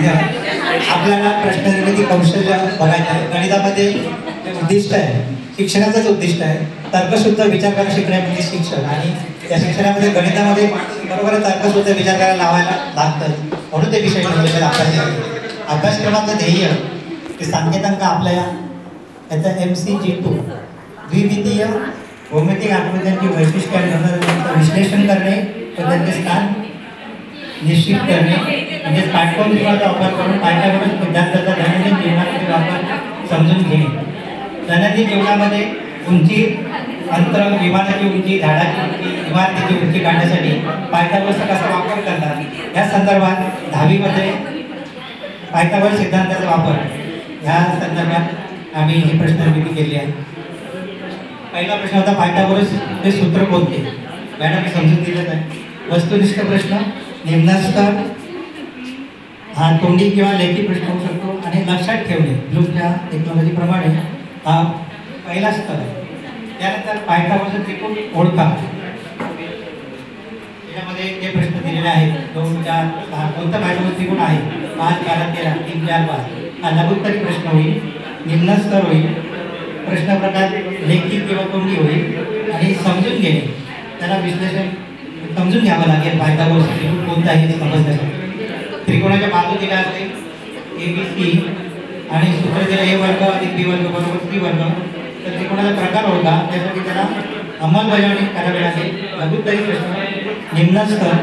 आपल्याला प्रश्न निर्मिती कौशल्य बघायचं आहे. गणितामध्ये उद्दिष्ट आहे, शिक्षणाचंच उद्दिष्ट आहे. तर्कशुद्ध विचार करायला शिकणे म्हणजे शिक्षण, आणि त्या शिक्षणामध्ये गणितामध्ये बरोबर तर्कशुद्ध विचार करायला लावायला लागतं. म्हणून ते विषय अभ्यासक्रमाचं ध्येय ते संकेतांक आपल्या याचा MCG2 द्विमितीय भौमितिक आकृत्यांची वैशिष्ट्ये आणि गुणधर्मांचं विश्लेषण करणे व त्यांचे स्थान निश्चित करणे, म्हणजे पाठ्यपुस्तकाचा वापर करून पाठावरून विद्यार्थ्यांचा दैनंदिन जीवनामध्ये वापर समजून घेणे. दैनंदिन जीवनामध्ये उंची, अंतर, विमानाची उंची, झाडाची उंची, इमारतीची उंची काढण्यासाठी पायथागोरसचा कसा वापर करतात या संदर्भात 10वीमध्ये पायथागोरस सिद्धांताचा वापर या संदर्भात आम्ही ही प्रश्ननिर्मिती केली आहे. पहिला प्रश्न होता पायथागोरस हे सूत्र कोणते. मॅडम समजून दिलं आहे. वस्तुनिष्ठ प्रश्न, निम्नस्थ, हा तोंडी किंवा लेखी प्रश्न होऊ शकतो, आणि लक्षात ठेवणे ब्लूमच्या टेक्नॉलॉजीप्रमाणे हा पहिला स्तर आहे. त्यानंतर पायथागोरसचा त्रिकोण ओळखा. त्यामध्ये जे प्रश्न दिलेले आहेत 2, 4, 6 कोणता पायथागोरस त्रिकोण आहे, 5, 12, 13, 3, 4, 5 हा लघुत्तरी प्रश्न होईल. निम्न स्तर होईल. प्रश्न प्रकार लेखी किंवा तोंडी होईल, आणि समजून घेणे त्याला विश्लेषण समजून घ्यावं लागेल. पायथागोरस त्रिकोण कोणता आहे हे समजण्यासाठी त्रिकोणाच्या बाजू दिल्या असते ABC, आणि सूत्र दिलं A वर्ग अधिक B वर्ग बरोबर C वर्ग. तर त्रिकोणाचा प्रकार होता, त्यासाठी त्याला अंमलबजावणी करावी लागेल. लघुत्तरी प्रश्न, निम्न स्तर,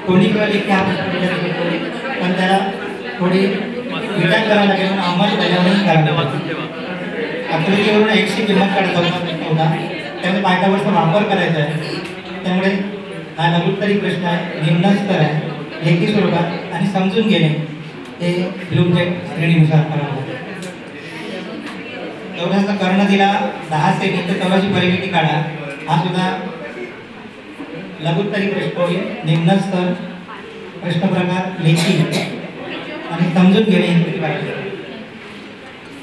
तोंडी किंवा लेखी हा प्रश्न, पण त्याला थोडी विचार करावा लागेल, अंमलबजावणी करावी लागेल. आकृतीवरून Xची किंमत काढता होता, त्यामुळे पायथागोरसचा वापर करायचा आहे. त्यामुळे हा लघुत्तरी प्रश्न आहे, निम्न स्तर आहे, लेखी स्वरूपात, आणि समजून घेणे हे ब्लूमच्या श्रेणीनुसार करावं लागेल. चौरसाचा कर्ण दिला 10 सेमी, तर चौरसाची परिमिती काढा. हा सुद्धा लघुत्तरी प्रश्न होईल. निम्न स्तर, प्रश्न प्रकार लेखी, आणि समजून घेणे हे करायचे.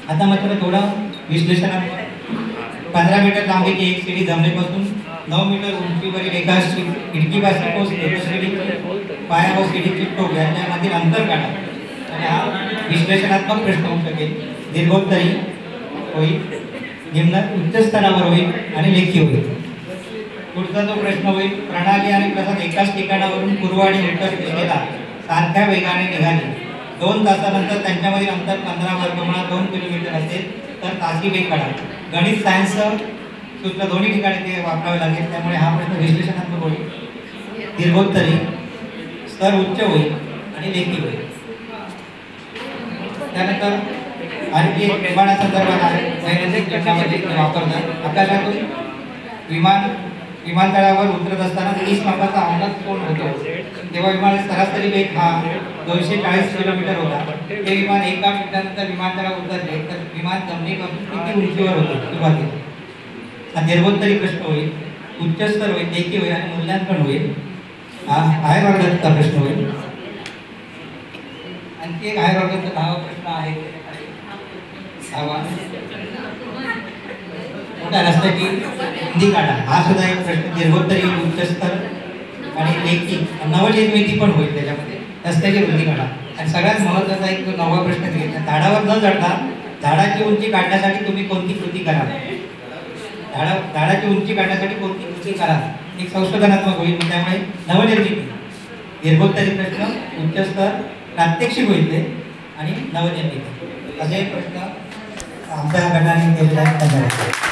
आता मात्र थोडं विश्लेषणात्मक 15 मीटर लांबीची एक सीडी जमिनीपासून 9 मीटर उंचीवरील एका खिडकीपासून पोहोचते. पाया व सीडीची टोक यांच्यामधील अंतर काढा, आणि हा विश्लेषणात्मक प्रश्न होऊ शकेल. दीर्घोत्तरी होईल, निम्न उच्च स्तरावर होईल, आणि लेखी होईल. पुढचा जो प्रश्न होईल, प्रणाली आणि प्रसाद एकाच ठिकाणावरून पूर्व आणि उत्तर दिशेला सारख्या वेगाने निघाले. 2 तासानंतर त्यांच्यामधील अंतर 15 वर्गमुळा 2 किलोमीटर असेल तर तासी वेग काढा. गणित सायन्स सूत्र दोन्ही ठिकाणी ते वापरावे लागेल. त्यामुळे हा प्रश्न विश्लेषणात्मक होईल. दीर्घोत्तरी, स्तर उच्च होईल, आणि लेखी होईल. त्यानंतर आणखी एक विमानासंदर्भात आहे. दैनंदिन जीवनामध्ये वापरतात. आकाशातून विमानतळावर उतरत असताना 30 मापाचा अंदाज कोण होतो, तेव्हा विमानाचा सरासरी वेग हा 240 किलोमीटर होता. हे विमान 1 मिनिटानंतर विमानतळावर उतरले तर विमान जमिनीपासून किती उंचीवर होते सुरुवातीला. हा दीर्घोत्तरी प्रश्न होईल. उच्च स्तर होईल, लेखी होईल, आणि मूल्यांकन होईल. हा हायर ऑर्डरचा प्रश्न होईल. आणखी एक हायर ऑर्डरचा 10वा प्रश्न आहे. 10वा मोठ्या रस्त्याची रुंदी काढा. हा सुद्धा एक प्रश्न दीर्घोत्तरी, उच्च स्तर, आणि लेखी, नवनिर्मिती पण होईल. त्याच्यामध्ये रस्त्याची रुंदी काढा. आणि सगळ्यात महत्त्वाचा एक 9वा प्रश्न घेतला, झाडावर न चढता झाडाची उंची काढण्यासाठी तुम्ही कोणती कृती करा. झाडाची उंची काढण्यासाठी कोणती कृती करा, एक संशोधनात्मक होईल. त्यामुळे नवनिर्मिती, दीर्घोत्तरी प्रश्न, उच्च स्तर, प्रात्यक्षिक होईल ते, आणि नवनिर्मिती असे प्रश्न आमच्या गटाने केलेले आहेत.